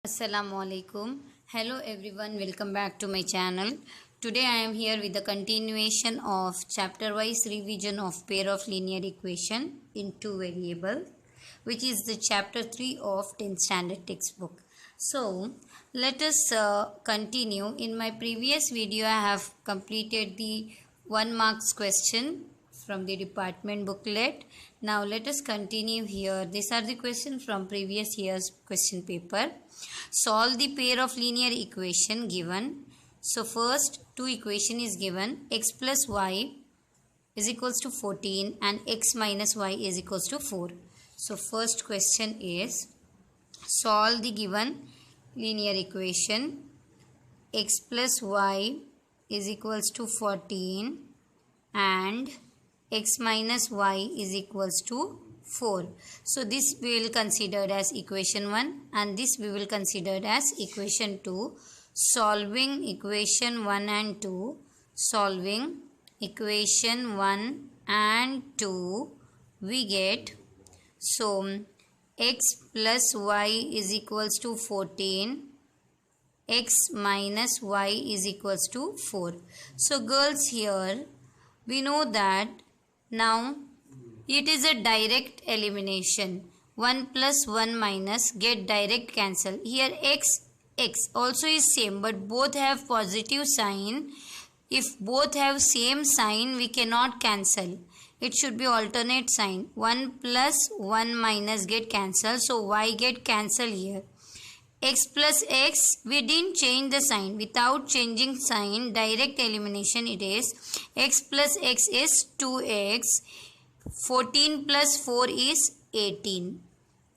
Assalamualaikum. Hello everyone, welcome back to my channel. Today I am here with the continuation of chapter wise revision of pair of linear equation in two variables, which is the chapter 3 of 10th standard textbook. So let us continue. In my previous video I have completed the 1 marks question from the department booklet. Now let us continue here. These are the questions from previous year's question paper. Solve the pair of linear equation given. So first two equation is given, x plus y is equals to 14 and x minus y is equals to 4. So first question is solve the given linear equation. X plus y is equals to 14 and x minus y is equals to 4. So this we will consider as equation 1 and this we will consider as equation 2. Solving equation 1 and 2. Solving equation 1 and 2 we get, so x plus y is equals to 14, x minus y is equals to 4. So girls, here we know that now it is a direct elimination. 1 plus 1 minus get direct cancel. Here x also is same, but both have positive sign. If both have same sign, we cannot cancel. It should be alternate sign. 1 plus 1 minus get cancel. So y get cancel here. X plus x, we didn't change the sign. Without changing sign, direct elimination it is. X plus x is 2x. 14 plus 4 is 18.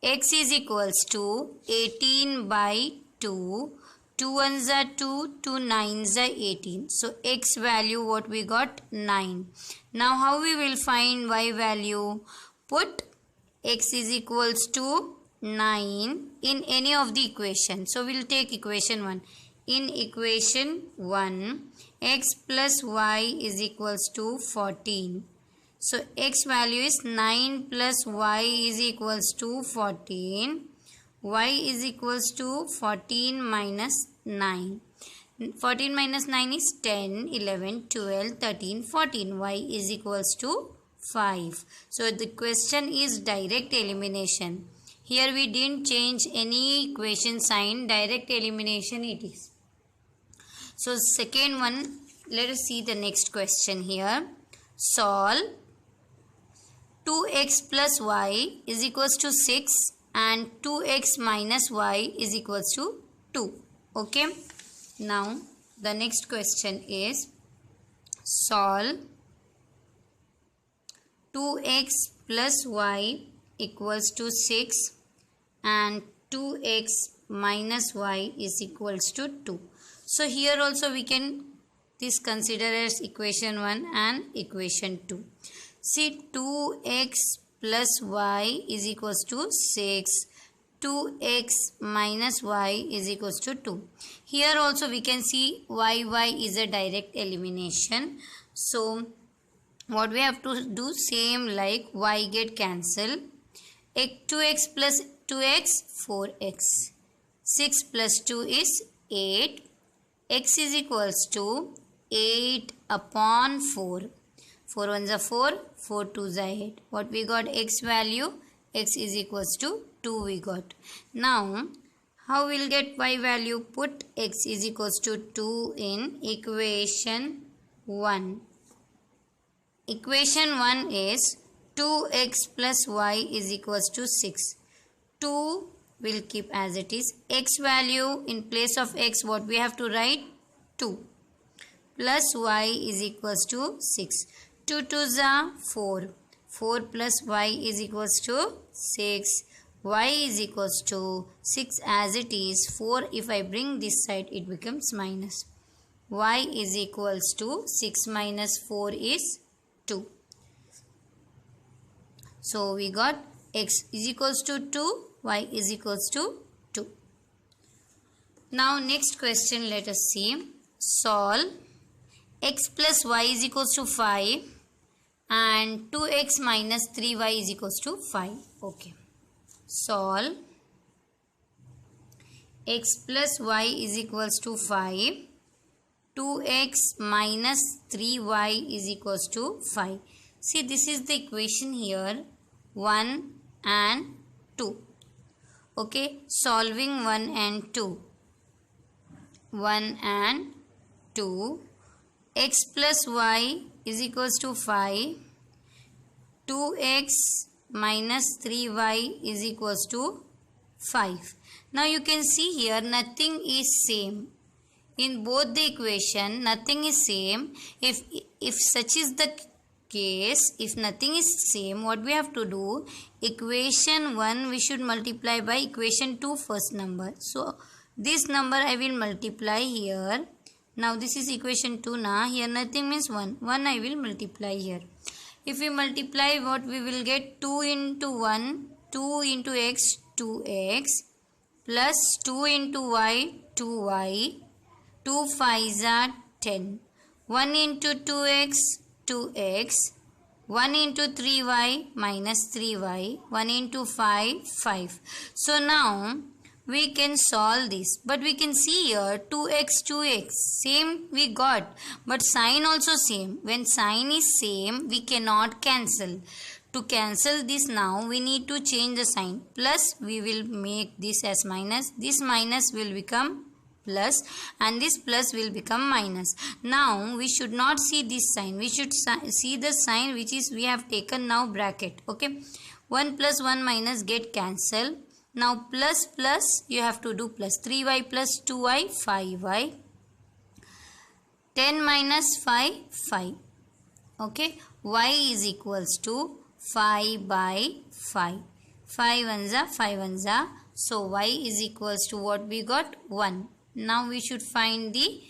X is equals to 18 by 2. 2 ones are 2, 2 nines are 18. So x value what we got? 9. Now how we will find y value? Put x is equals to 9 in any of the equation. So we will take equation 1. In equation 1, x plus y is equals to 14. So x value is 9 plus y is equals to 14. Y is equals to 14 minus 9. 14 minus 9 is 10, 11, 12, 13, 14. Y is equals to 5. So the question is direct elimination. Here we didn't change any equation sign. Direct elimination it is. So second one, let us see the next question here. Solve 2x plus y is equals to 6 and 2x minus y is equals to 2. Okay. Now the next question is solve 2x plus y equals to 6 and 2x minus y is equals to 2. So here also we can this consider as equation 1 and equation 2. See, 2x plus y is equals to 6. 2x minus y is equals to 2. Here also we can see y is a direct elimination. So what we have to do, same like y get cancel. 2x plus 2x, 4x. 6 plus 2 is 8. X is equals to 8 upon 4. 4 ones are 4, 4 twos are 8. What we got? X value, x is equals to 2 we got. Now, how we'll get y value? Put x is equals to 2 in equation 1. Equation 1 is 2x plus y is equals to 6. 2 will keep as it is. X value in place of x, what we have to write? 2. Plus y is equals to 6. 2 twos are 4. 4 plus y is equals to 6. Y is equals to 6 as it is. 4 if I bring this side it becomes minus. Y is equals to 6 minus 4 is 2. So we got x is equals to 2. Y is equals to 2. Now next question let us see. Solve x plus y is equals to 5 and 2x minus 3y is equals to 5. Okay. Solve x plus y is equals to 5. 2x minus 3y is equals to 5. See, this is the equation here, 1 and 2. Okay, solving 1 and 2. 1 and 2. X plus y is equals to 5. 2x minus 3y is equals to 5. Now you can see here nothing is same. In both the equation nothing is same. If such is the case, if nothing is same, what we have to do, equation 1 we should multiply by equation 2 first number. So this number I will multiply here. Now this is equation 2 now. Here nothing means 1. 1 I will multiply here. If we multiply, what we will get, 2 into 1, 2 into x, 2x, plus 2 into y, 2y, 2 5s are 10. 1 into 2x, 2x, 1 into 3y minus 3y, 1 into 5, 5. So now we can solve this, but we can see here 2x, 2x, same we got, but sign also same. When sign is same, we cannot cancel. To cancel this now, we need to change the sign. Plus, we will make this as minus. This minus will become plus and this plus will become minus. Now, we should not see this sign. We should see the sign which is we have taken now bracket. Okay. 1 plus 1 minus get cancelled. Now plus plus you have to do plus. 3y plus 2y, 5y. 10 minus 5, 5. Okay. Y is equals to 5 by 5. 5 ones are 5 ones are. So y is equals to what we got? 1. Now we should find the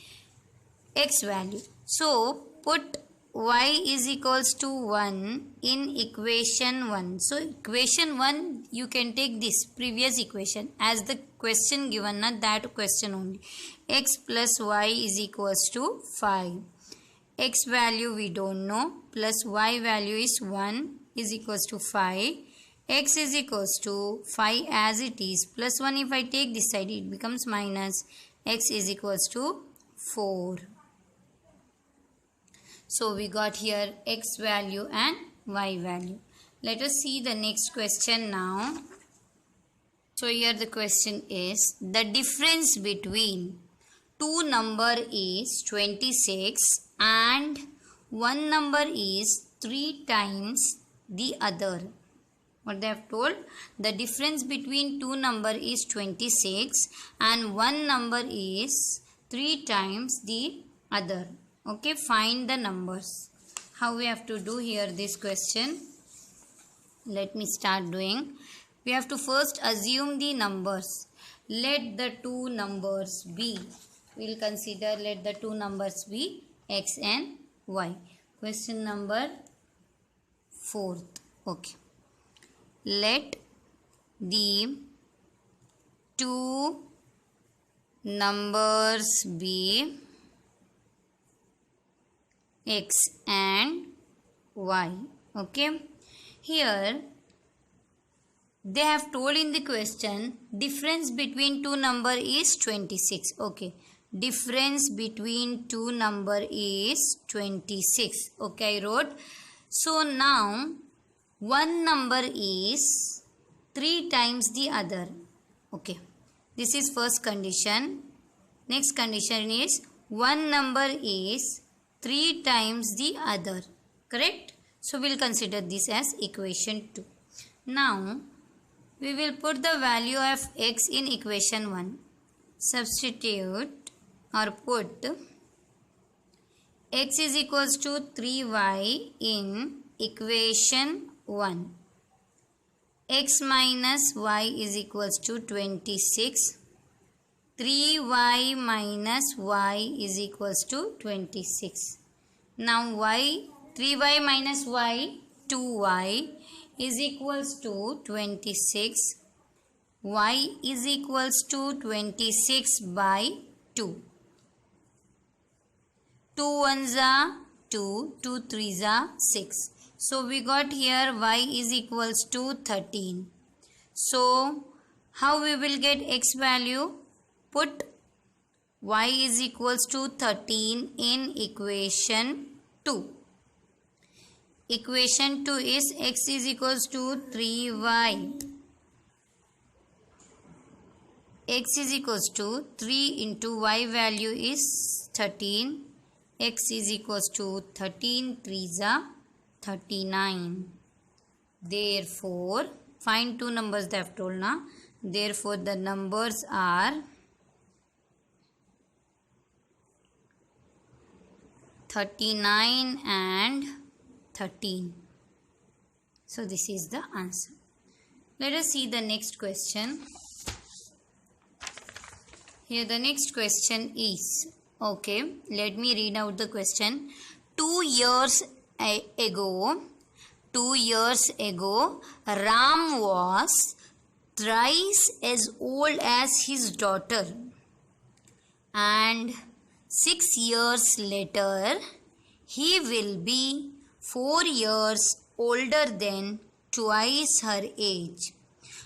x value. So put y is equals to 1 in equation 1. So equation 1 you can take this previous equation as the question given, not that question only. X plus y is equals to 5. X value we don't know, plus y value is 1 is equals to 5. X is equals to 5 as it is, plus 1 if I take this side it becomes minus. X is equals to 4. So we got here x value and y value. Let us see the next question now. So here the question is, the difference between two number is 26 and one number is 3 times the other. What they have told, the difference between two number is 26 and one number is 3 times the other. Okay, find the numbers. How we have to do here this question? Let me start doing. We have to first assume the numbers. Let the two numbers be. We will consider let the two numbers be x and y. Question number 4th. Okay. Let the two numbers be x and y. Okay. Here they have told in the question difference between two number is 26. Okay. Difference between two number is 26. Okay, I wrote. So now one number is 3 times the other. Okay. This is first condition. Next condition is one number is 3 times the other. Correct? So we will consider this as equation 2. Now we will put the value of x in equation 1. Substitute or put x is equals to 3y in equation 1. X minus y is equals to 26. 3y minus y is equals to 26. Now y, 3y minus y, 2y is equals to 26. Y is equals to 26 by 2. 2 ones are 2, 2 threes are 6. So we got here y is equals to 13. So how we will get x value? put y is equals to 13 in equation 2. Equation 2 is x is equals to 3y. X is equals to 3 into y value is 13. X is equals to 13 3s are 39. Therefore, find two numbers they have told now. Therefore, the numbers are 39 and 13. So, this is the answer. Let us see the next question. Here the next question is, okay, let me read out the question. 2 years ago, Ram was thrice as old as his daughter, and 6 years later, he will be 4 years older than twice her age.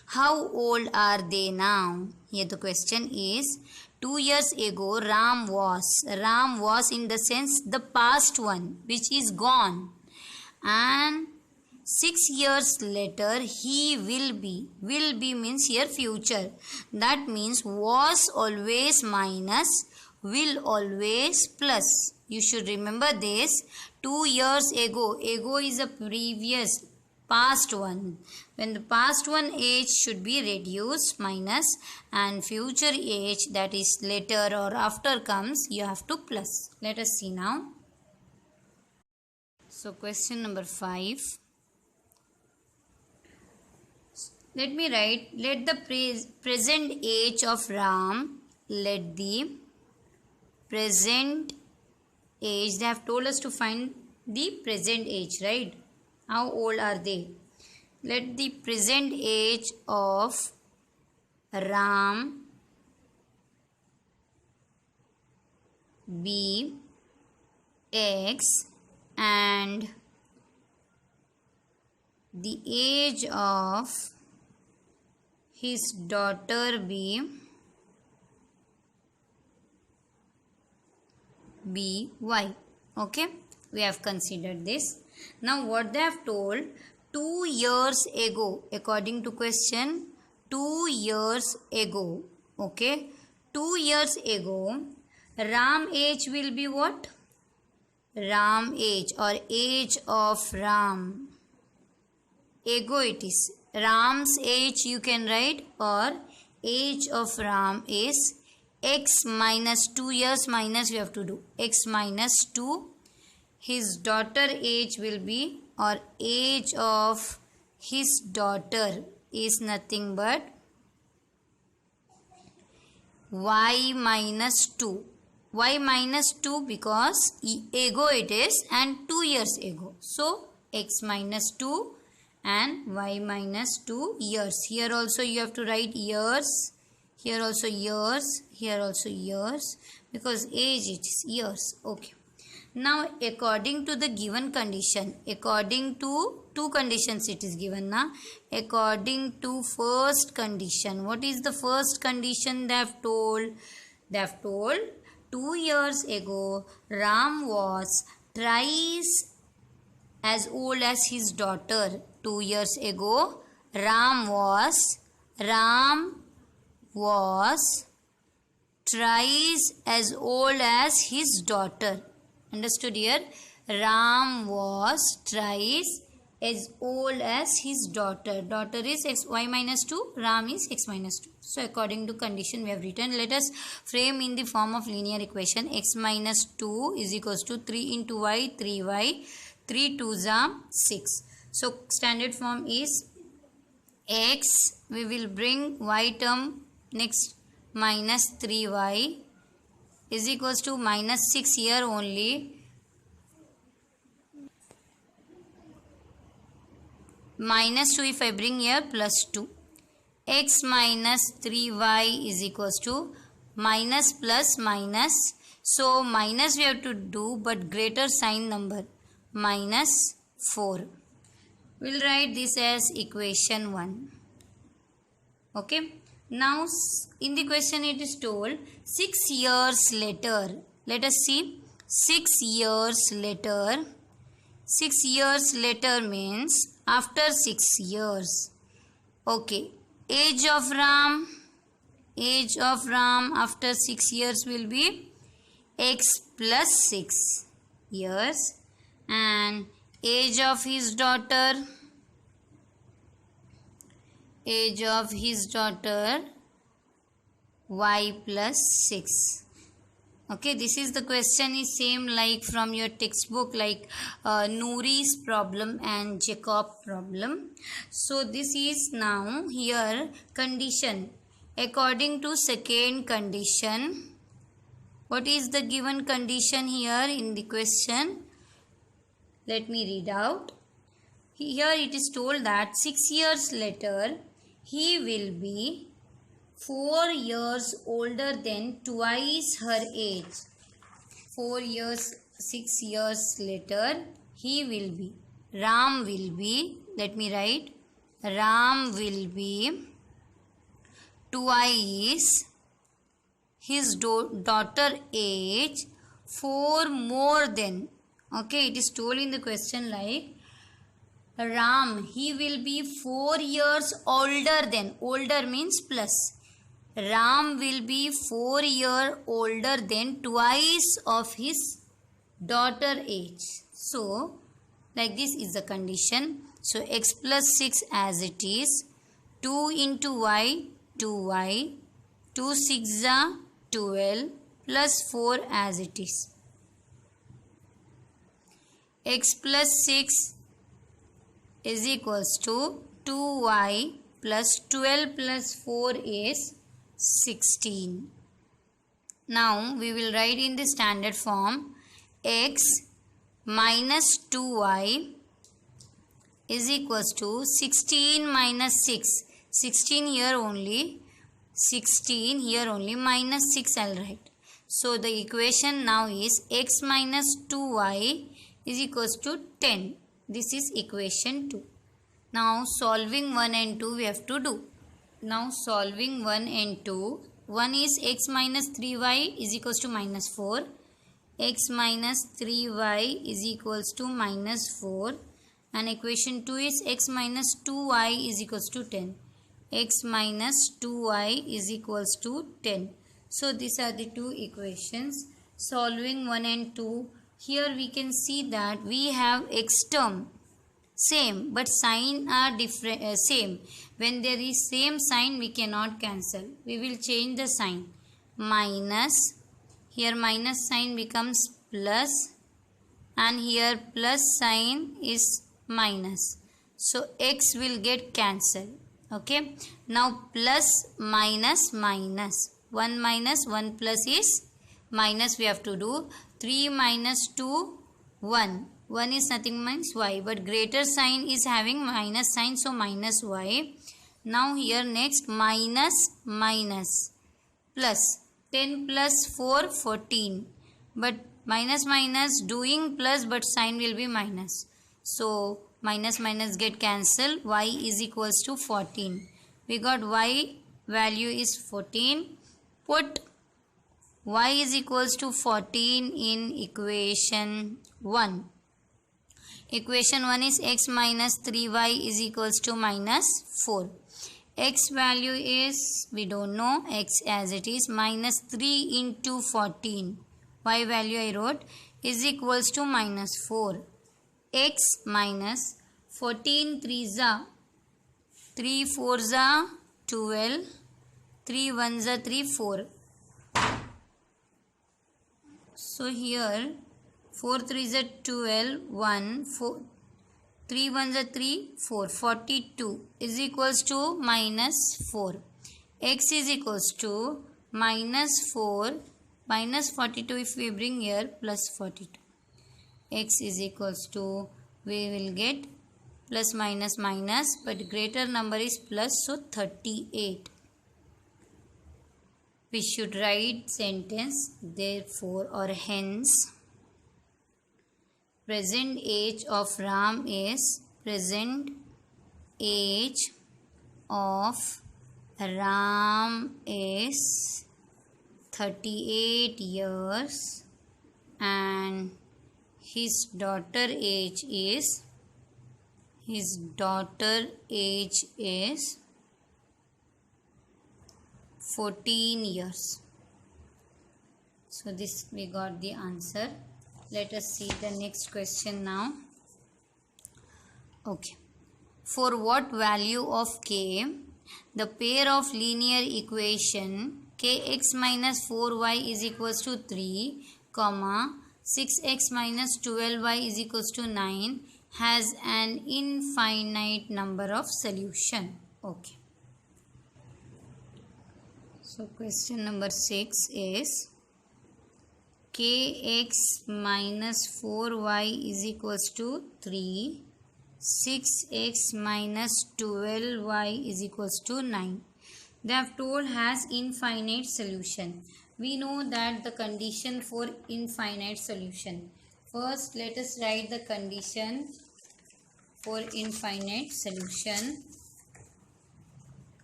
How old are they now? Here the question is, 2 years ago Ram was in the sense the past one which is gone, and 6 years later he will be means here future. That means was always minus, will always plus. You should remember this. 2 years ago is a previous past one. When the past one age should be reduced minus, and future age that is later or after comes, you have to plus. Let us see now. So question number 5. Let me write, let the present age of Ram, let the present age, they have told us to find the present age, right? How old are they? Let the present age of Ram be x and the age of his daughter be y. Okay, we have considered this. Now what they have told, 2 years ago, according to question, 2 years ago, okay, 2 years ago, Ram age will be what? Ram age or age of Ram. Ago it is. Ram's age you can write, or age of Ram is x minus 2 years minus we have to do x minus 2. His daughter age will be, or age of his daughter is nothing but y minus 2. Y minus 2 because ago it is and 2 years ago. So x minus 2 and y minus 2 years. Here also you have to write years. Here also years. Here also years. Because age it is years. Okay. Now according to the given condition, according to two conditions it is given now. According to first condition, what is the first condition they have told? They have told 2 years ago Ram was thrice as old as his daughter. 2 years ago Ram was thrice as old as his daughter. Understood here? Ram was thrice as old as his daughter. Daughter is x y minus 2. Ram is x minus 2. So according to condition we have written. Let us frame in the form of linear equation. X minus 2 is equals to 3 into y, 3y. 3 2s are 6. So standard form is x. We will bring y term next minus 3y is equals to minus 6 here only. Minus 2 if I bring here plus 2. X minus 3y is equals to minus plus minus. So minus we have to do but greater sign number minus 4. We'll write this as equation 1. Okay. Now in the question it is told 6 years later. Let us see. 6 years later. 6 years later means after 6 years. Okay. Age of Ram. Age of Ram after 6 years will be x plus 6 years. And age of his daughter. Age of his daughter y plus 6. Okay, this is the question is same like from your textbook, like Nouri's problem and Jacob problem. So this is now here condition. According to second condition, what is the given condition here in the question? Let me read out. Here it is told that 6 years later he will be 4 years older than twice her age. 4 years, 6 years later he will be. Ram will be, let me write, Ram will be twice his daughter age 4 more than. Okay, it is told in the question like Ram, he will be 4 years older than. Older means plus. Ram will be 4 years older than twice of his daughter age. So, like this is the condition. So, x plus 6 as it is. 2 into y, 2y. 2 6 are 12 plus 4 as it is. X plus 6 is equals to 2y plus 12 plus 4 is 16. Now we will write in the standard form x minus 2y is equals to 16 minus 6. 16 here only. 16 here only minus 6 I will write. So the equation now is x minus 2y is equals to 10. This is equation 2. Now solving 1 and 2 we have to do. Now solving 1 and 2. 1 is x minus 3y is equals to minus 4. X minus 3y is equals to minus 4. And equation 2 is x minus 2y is equals to 10. X minus 2y is equals to 10. So these are the two equations. Solving 1 and 2. Here we can see that we have x term same but sign are different same. When there is same sign we cannot cancel. We will change the sign. Minus. Here minus sign becomes plus. And here plus sign is minus. So x will get cancelled. Okay. Now plus minus minus. 1 minus 1 plus is minus we have to do. 3 minus 2, 1. 1 is nothing means y. But greater sign is having minus sign. So minus y. Now here next minus minus. Plus. 10 plus 4, 14. But minus minus doing plus but sign will be minus. So minus minus get cancelled. Y is equals to 14. We got y value is 14. Put y is equals to 14 in equation 1. Equation 1 is x minus 3y is equals to minus 4. X value is, we don't know, x as it is, minus 3 into 14. Y value I wrote is equals to minus 4. X minus 14 3s are 3 4s are 12. 3 1s are 3 4. So here 4 3s are 12, 1, 4, 3 1s are 3, 4, 42 is equals to minus 4. X is equals to minus 4, minus 42 if we bring here plus 42. X is equals to, we will get plus minus minus, but greater number is plus, so 38. We should write sentence therefore or hence. Present age of Ram is present age of Ram is 38 years and his daughter age is 14 years. So this we got the answer. Let us see the next question now. Okay. For what value of k, the pair of linear equation kx minus 4y is equals to 3, 6x minus 12y is equals to 9 has an infinite number of solution. Okay. So question number 6 is kx minus 4y is equals to 3, 6x minus 12y is equals to 9. They have told has infinite solution. We know that the condition for infinite solution. First, let us write the condition for infinite solution.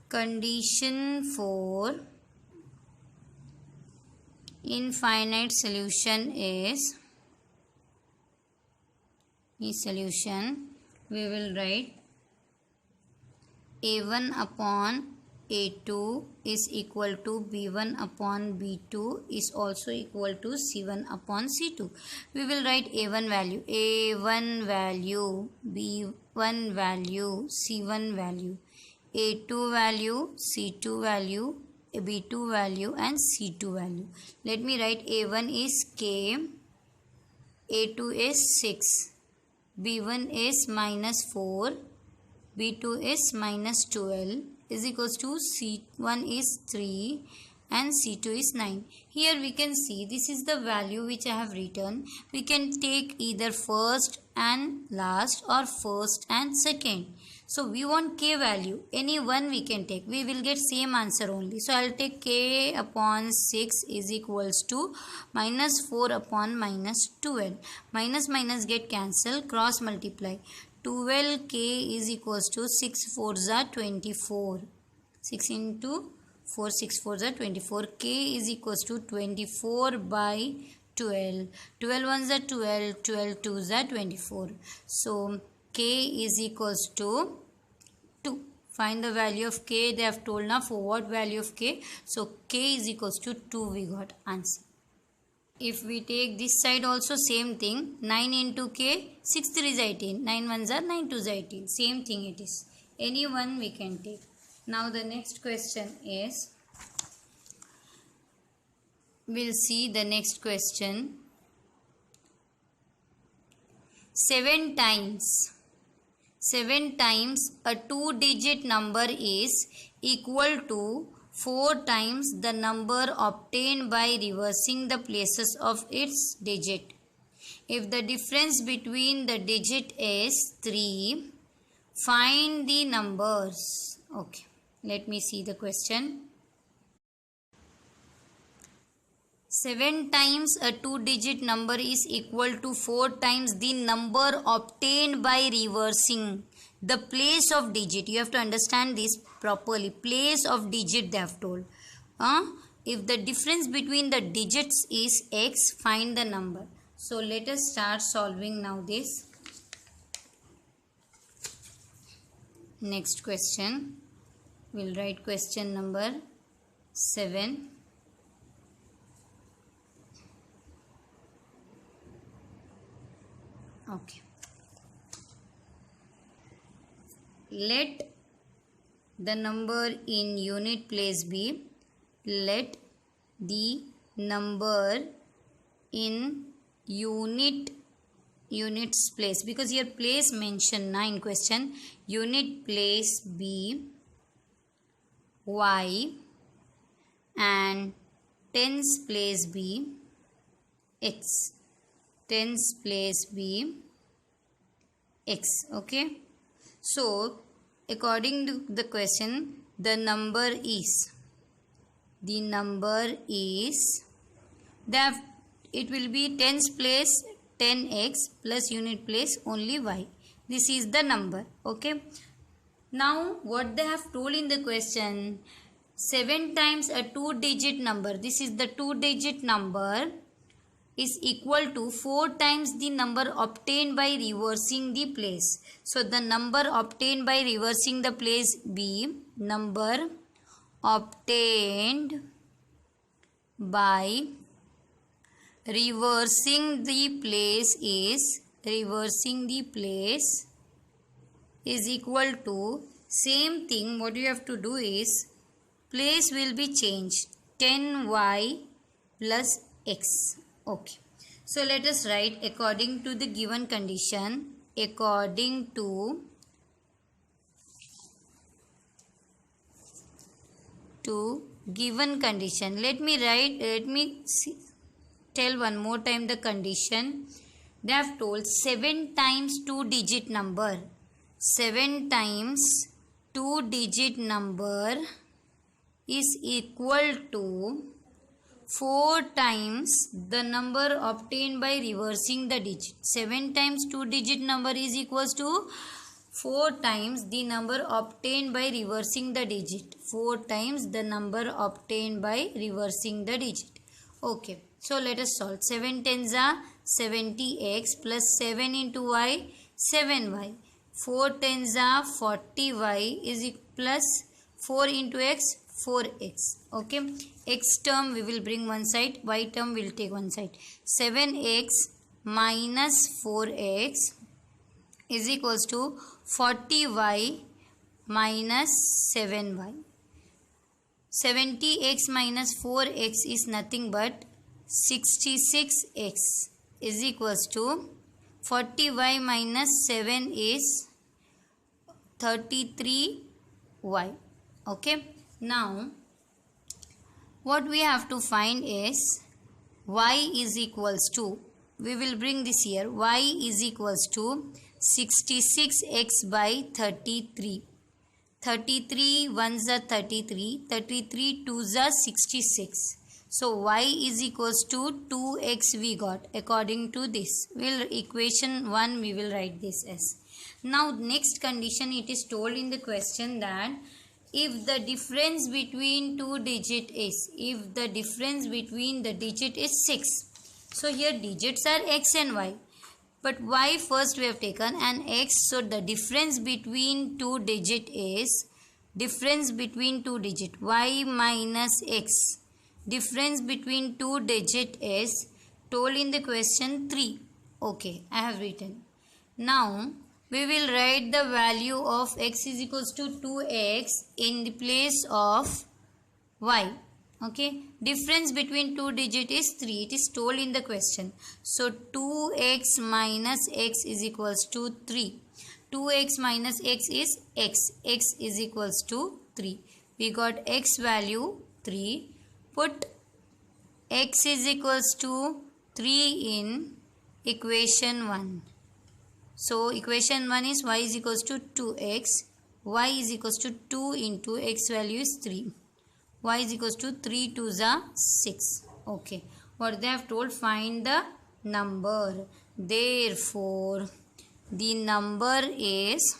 Condition for infinite solution is we will write a1 upon a2 is equal to b1 upon b2 is also equal to c1 upon c2. We will write a1 value, b1 value, c1 value, a2 value, c2 value, b2 value and c2 value. Let me write a1 is k, a2 is 6, b1 is minus 4, b2 is minus 12 is equals to c1 is 3 and c2 is 9. Here we can see this is the value which I have written. We can take either first and last or first and second. So we want k value, any one we can take. We will get same answer only. So I will take k upon 6 is equals to minus 4 upon minus 12. Minus minus get cancelled, cross multiply. 12k is equals to 6 4s are 24. 6 into 4 6 4s are 24. K is equals to 24 by 12. 12 ones are 12. 12 2s are 24. So k is equals to 2. Find the value of k. They have told now for what value of k. So k is equals to 2 we got answer. If we take this side also same thing, 9 into k, 6 3 is 18, 9 1s are 9 2s are 18, same thing it is. Any one we can take. Now the next question is, we'll see the next question. 7 times a 2-digit number is equal to 4 times the number obtained by reversing the places of its digit. If the difference between the digit is 3, find the numbers. Okay, let me see the question. 7 times a 2-digit number is equal to 4 times the number obtained by reversing the place of digit. You have to understand this properly. Place of digit they have told. If the difference between the digits is x, find the number. So let us start solving now this. Next question. We'll write question number 7. Okay. Let the number in unit place be. Let the number in units place, because here place mentioned in question. Unit place be y and tens place be x. Tens place be x. Okay. So according to the question, the number is that it will be tens place 10x plus unit place only y. This is the number. Okay. Now what they have told in the question, 7 times a 2-digit number, this is the 2-digit number, is equal to 4 times the number obtained by reversing the place. So the number obtained by reversing the place be number obtained by reversing the place is equal to, same thing, what you have to do is place will be changed, 10y plus x. Okay, so let us write according to the given condition, according to given condition. Let me tell one more time the condition. They have told 7 times 2-digit number. 7 times 2-digit number is equal to 4 times the number obtained by reversing the digit. 7 times 2-digit number is equals to 4 times the number obtained by reversing the digit. 4 times the number obtained by reversing the digit. Okay, so let us solve. 7 tens are 70x plus 7 into y, 7y. 4 tens are 40y is plus 4 into x, 4x. Okay, x term we will bring one side, y term we will take one side. 7x minus 4x is equals to 40y minus 7y. 70x minus 4x is nothing but 66x is equals to 40y minus 7 is 33y. Okay, now what we have to find is y is equals to, we will bring this here, y is equals to 66x by 33. 33 ones are 33, 33 twos are 66. So y is equals to 2x we got according to this. Equation 1 we will write this as. Now next condition, it is told in the question that if the difference between two digit is, if the difference between the digit is 6. So here digits are x and y. But y first we have taken and x. So the difference between two digit is, difference between two digit, y minus x. Difference between two digit is told in the question 3. Okay, I have written. Now we will write the value of x is equals to 2x in the place of y. Okay, difference between two digit is 3. It is told in the question. So 2x minus x is equals to 3. 2x minus x is x. X is equals to 3. We got x value 3. Put x is equals to 3 in equation 1. So equation 1 is y is equals to 2x. Y is equals to 2 into x value is 3. Y is equals to 3 2s are 6. Okay. What they have told, find the number. Therefore, the number is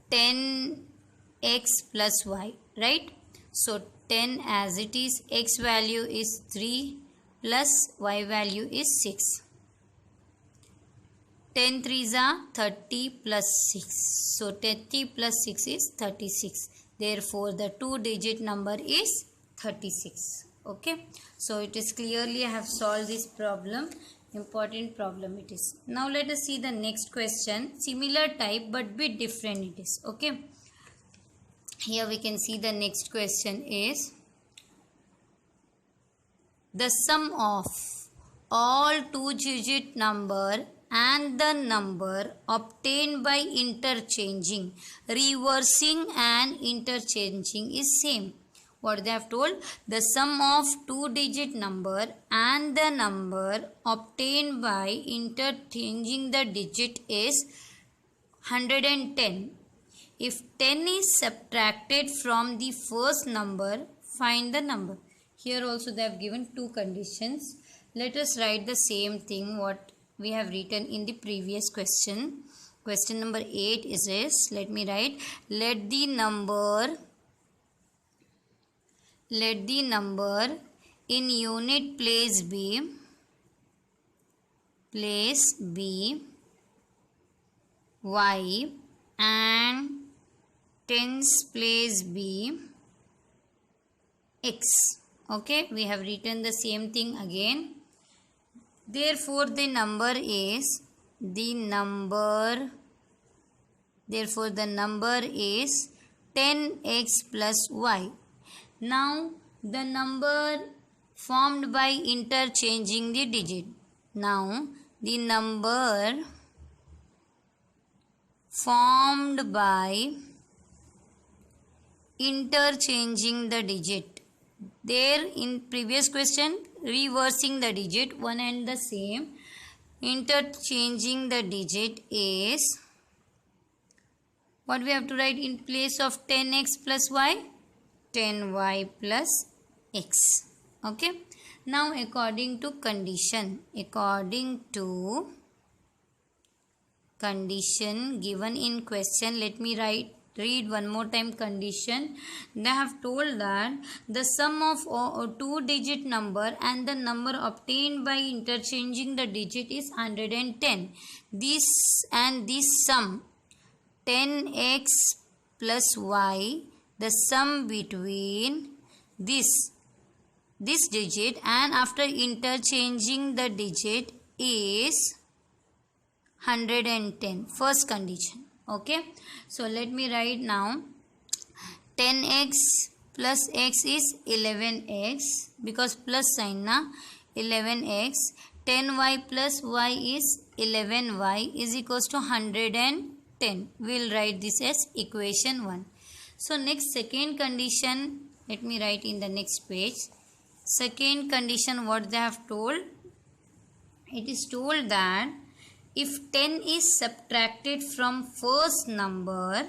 10x plus y. Right? So 10 as it is, x value is 3 plus y value is 6. 10 3s are 30 plus 6. So 30 plus 6 is 36. Therefore, the two-digit number is 36. Okay. So it is clearly I have solved this problem. Important problem it is. Now let us see the next question. Similar type but bit different it is. Okay. Here we can see the next question is the sum of all two-digit number and the number obtained by interchanging, reversing and interchanging is same. What they have told, the sum of two-digit number and the number obtained by interchanging the digit is 110. If 10 is subtracted from the first number, find the number. Here also they have given two conditions. Let us write the same thing what we have written in the previous question. Question number 8 is this. Let me write. Let the number in unit place be y and tens place be x. Okay, we have written the same thing again. Therefore the number is 10x plus y. Now the number formed by interchanging the digit. Now the number formed by interchanging the digit. There in previous question, reversing the digit, one and the same. Interchanging the digit is, what we have to write in place of 10x plus y? 10y plus x. Okay. Now according to condition given in question, let me read one more time condition. They have told that the sum of two digit number and the number obtained by interchanging the digit is 110. This sum 10x plus y, the sum between this digit and after interchanging the digit is 110. First condition. Okay, so let me write now. 10x plus x is 11x, because plus sign na, 11x. 10y plus y is 11y is equals to 110. We will write this as equation 1. So next, second condition, let me write in the next page. Second condition, what they have told? It is told that if 10 is subtracted from first number,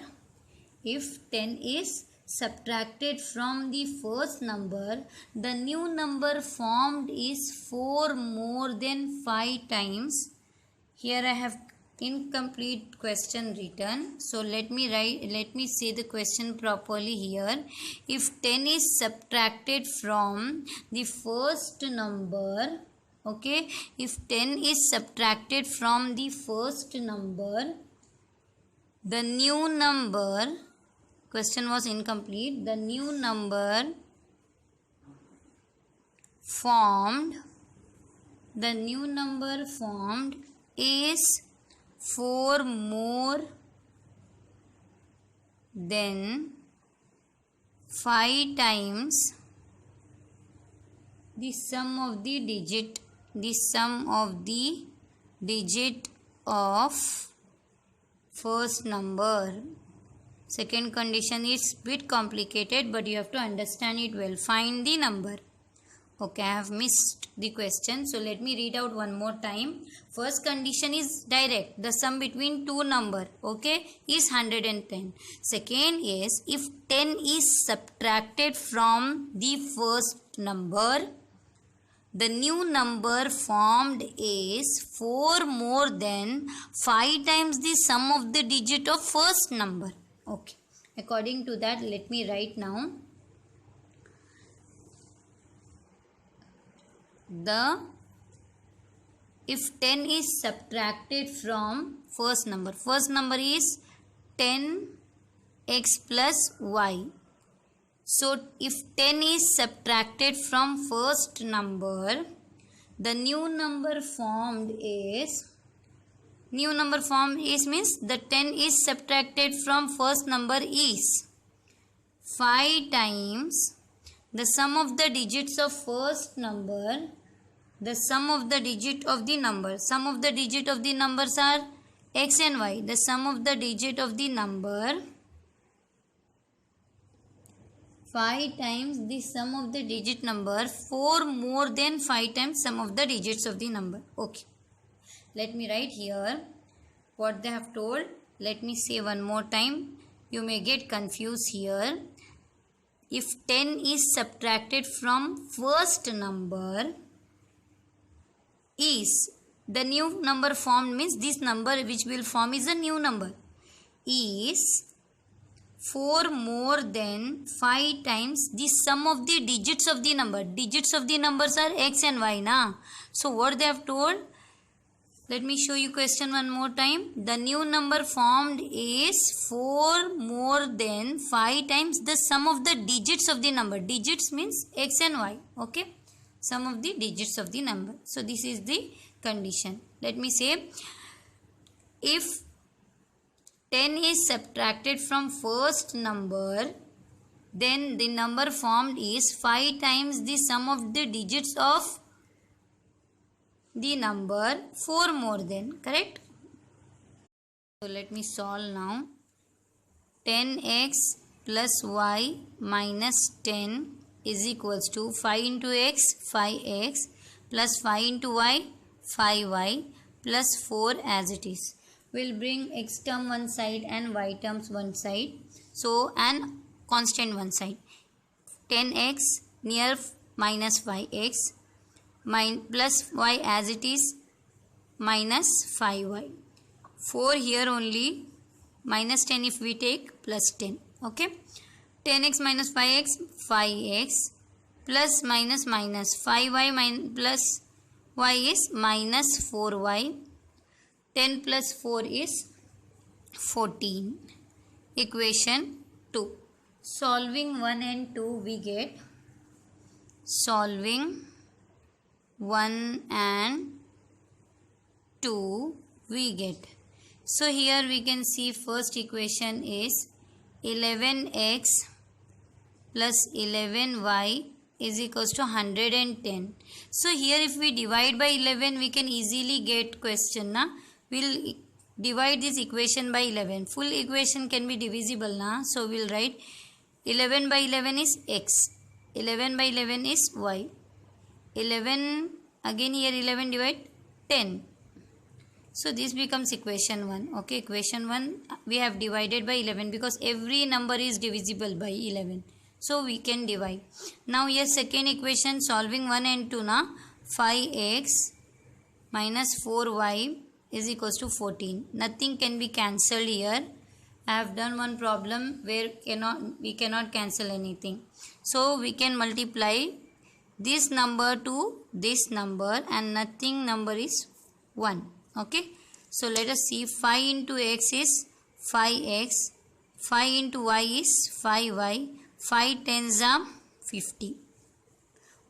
the new number formed is 4 more than 5 times. Here I have incomplete question written. So let me say the question properly here. If 10 is subtracted from the first number, okay, if 10 is subtracted from the first number, the new number, question was incomplete, the new number formed is 4 more than 5 times the sum of the digit of first number. Second condition is bit complicated, but you have to understand it well. Find the number. Okay, I have missed the question, so let me read out one more time. First condition is direct. The sum between two number, okay, is 110. Second is, if 10 is subtracted from the first number, the new number formed is 4 more than 5 times the sum of the digit of first number. Okay. According to that, let me write now. If 10 is subtracted from first number is 10x plus y. So if 10 is subtracted from first number, the new number formed is means the 10 is subtracted from first number is 5 times the sum of the digits of first number, the sum of the digit of the number. Sum of the digit of the numbers are x and y. The sum of the digit of the number 5 times the sum of the digit number, 4 more than 5 times sum of the digits of the number. Okay. Let me write here what they have told. Let me say one more time. You may get confused here. If 10 is subtracted from first number is The new number formed means this number which will form is a new number. Is 4 more than 5 times the sum of the digits of the number. Digits of the numbers are x and y, na? So what they have told? Let me show you question one more time. The new number formed is 4 more than 5 times the sum of the digits of the number. Digits means x and y. Okay. Sum of the digits of the number. So this is the condition. Let me say, if 10 is subtracted from first number, then the number formed is 5 times the sum of the digits of the number 4 more than, correct? So let me solve now. 10x plus y minus 10 is equals to 5 into x, 5x, plus 5 into y, 5y, plus 4 as it is. We'll bring x term one side and y terms one side. So, and constant one side. 10x near minus 5x plus y as it is minus 5y. 4 here only, minus 10 if we take, plus 10. Okay. 10x minus 5x, 5x, plus minus minus 5y plus y is minus 4y. 10 plus 4 is 14. Equation 2. Solving 1 and 2 we get, solving 1 and 2 we get. So here we can see first equation is 11x plus 11y is equals to 110. So here if we divide by 11 we can easily get question, na? We'll divide this equation by 11. Full equation can be divisible, na? So we'll write 11 by 11 is x. 11 by 11 is y. 11 again here 11 divide 10. So this becomes equation 1. Okay, equation 1 we have divided by 11 because every number is divisible by 11. So we can divide. Now here second equation, solving 1 and 2, na? 5x minus 4y is equals to 14. Nothing can be cancelled here. I have done one problem where we cannot cancel anything. So we can multiply this number to this number and nothing number is 1. Okay. So let us see, 5 into x is 5x, 5 into y is 5y, 5 tens are 50.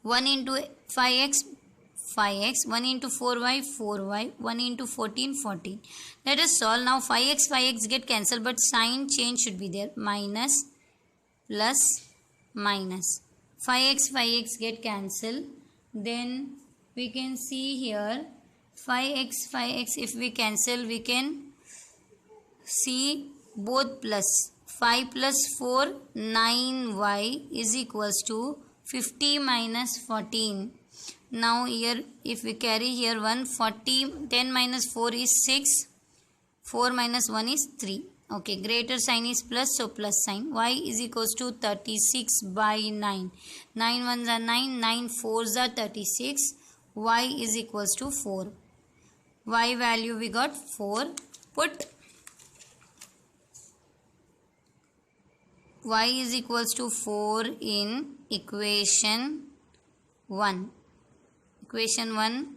1 into 5x, 5x, 1 into 4y, 4y, 1 into 14, 14. Let us solve now. 5x, 5x get cancelled, but sign change should be there. Minus, plus, minus. 5x, 5x get cancelled. Then we can see here 5x, 5x if we cancel, we can see both plus. 5 plus 4, 9y is equals to 50 minus 14. Now here if we carry here 1, 40, 10 minus 4 is 6, 4 minus 1 is 3. Okay, greater sign is plus, so plus sign. Y is equals to 36 by 9. 9 ones are 9, 9 fours are 36. Y is equals to 4. Y value we got 4. Put y is equals to 4 in equation 1. Equation 1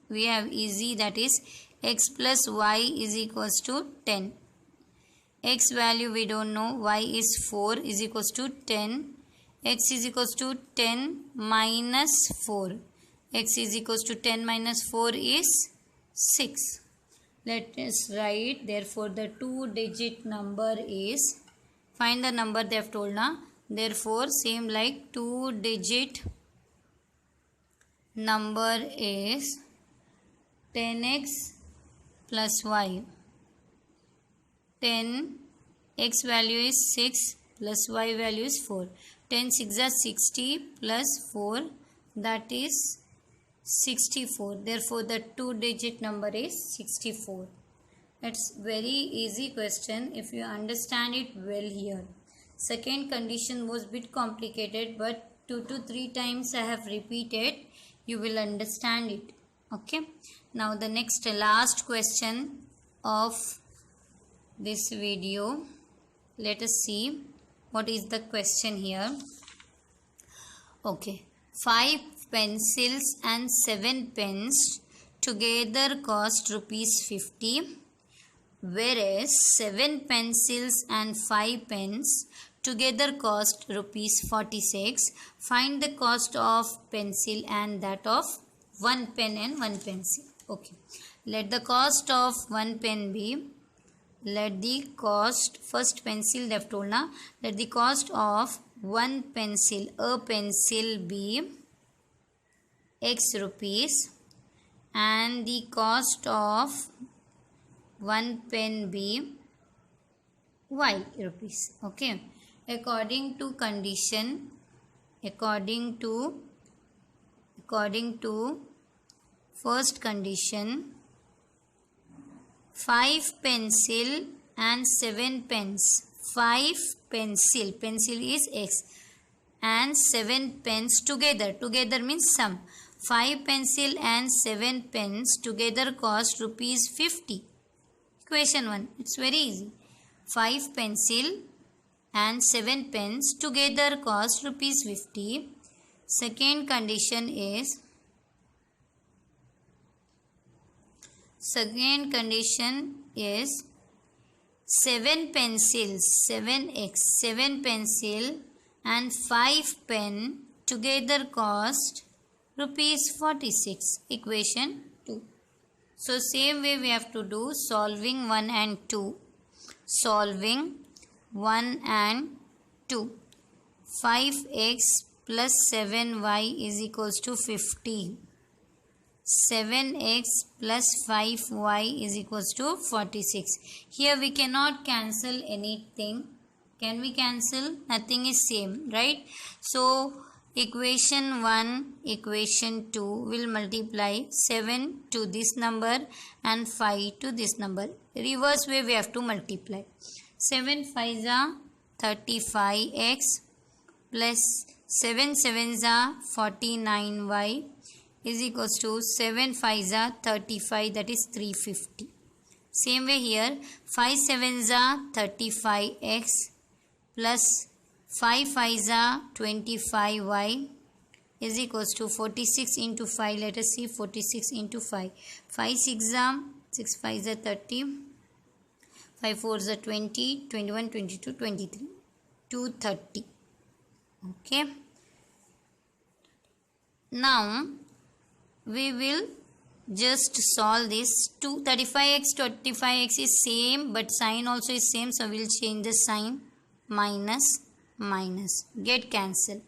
we have easy, that is x plus y is equals to 10. X value we don't know, y is 4 is equals to 10. X is equals to 10 minus 4. X is equals to 10 minus 4 is 6. Let us write, therefore the 2-digit number is, find the number they have told, na? Therefore same like 2-digit number is 10x plus y. 10 x value is 6 plus y value is 4. 10 6 are 60 plus 4, that is 64. Therefore the 2-digit number is 64. It's very easy question if you understand it well here. Second condition was bit complicated, but 2 to 3 times I have repeated, you will understand it. Okay, now the next last question of this video. Let us see what is the question here. Okay, 5 pencils and 7 pens together cost rupees 50, whereas 7 pencils and 5 pens together cost rupees 46. Find the cost of pencil and that of 1 pen and 1 pencil. Okay, let the cost of 1 pen be, let the cost, first pencil they have told now, let the cost of 1 pencil, a pencil be X rupees, and the cost of 1 pen be Y rupees. Okay, according to condition, according to first condition, 5 pencil and 7 pens, 5 pencil, pencil is X, and 7 pens together, together means sum, 5 pencil and 7 pens together cost rupees 50. Equation 1, it's very easy. 5 pencil and 7 pens together cost rupees 50. Second condition is, second condition is 7 pencils, 7x, 7 pencil and 5 pen together cost rupees 46. Equation 2. So same way we have to do solving 1 and 2. Solving 1 and 2. 5x plus 7y is equals to 50. 7x plus 5y is equals to 46. Here we cannot cancel anything. Can we cancel? Nothing is same, right? So equation 1, equation 2 will multiply 7 to this number and 5 to this number. Reverse way we have to multiply. 7 5s are 35x plus 7 7s are 49y is equals to 7 5s are 35, that is 350. Same way here, 5 7s are 35x plus 5 5s are 25y is equals to 46 into 5. Let us see 46 into 5. 5 6 are 6 5s are 30. 5 4s are 20, 21, 22, 23. 230. Okay. Now we will just solve this. 35x to 35x is same, but sign also is same, so we will change the sign. Minus minus, get cancel.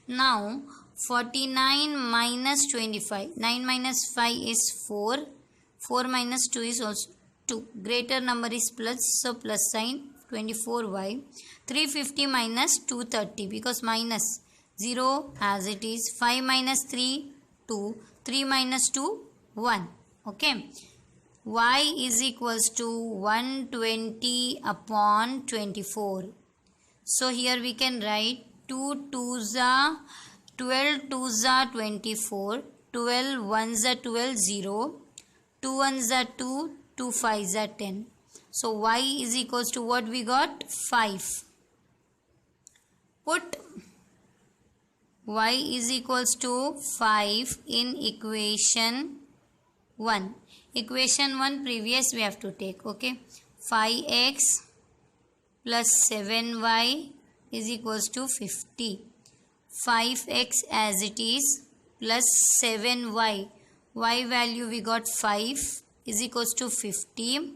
Now 49 minus 25, 9 minus 5 is 4, 4 minus 2 is also 2, greater number is plus, so plus sign, 24y. 350 minus 230, because minus 0 as it is. 5 minus 3 2, 3 minus 2 1. Okay, y is equals to 120 upon 24. So here we can write 2 2s are 12, 2s are 24, 12 1s are 12, 0, 2 1s are 2, 2 5s are 10. So y is equals to what we got? 5. Put y is equals to 5 in equation 1. Equation 1 previous we have to take. Okay, 5x plus 7y is equals to 50. 5x as it is plus 7y. Y value we got 5 is equals to 50.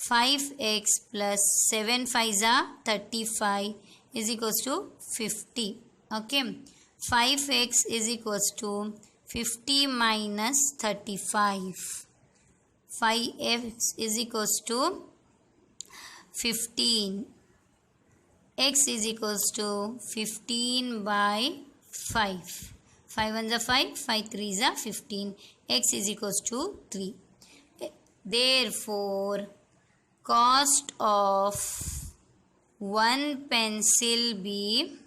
5x plus 7 5s are 35 is equals to 50. Okay, 5x is equals to 50 minus 35. 5x is equals to 15. X is equals to 15 by 5. 5 1s are 5, 5 3s are 15. X is equals to 3. Therefore, cost of one pencil be,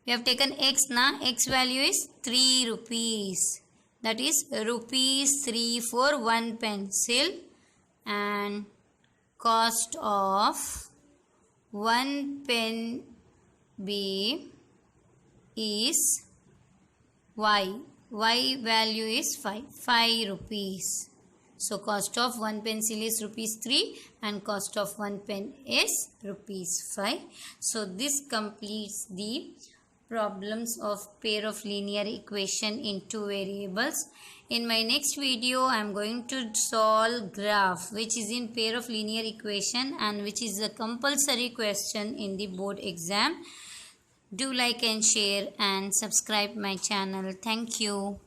we have taken x na, x value is 3 rupees. that is rupees 3 for one pencil, and cost of one pen B is Y. Y value is 5 rupees. So cost of one pencil is rupees 3 and cost of one pen is rupees 5. So this completes the problems of pair of linear equation in two variables. In my next video, I am going to solve graph which is in pair of linear equation and which is a compulsory question in the board exam. Do like and share and subscribe my channel. Thank you.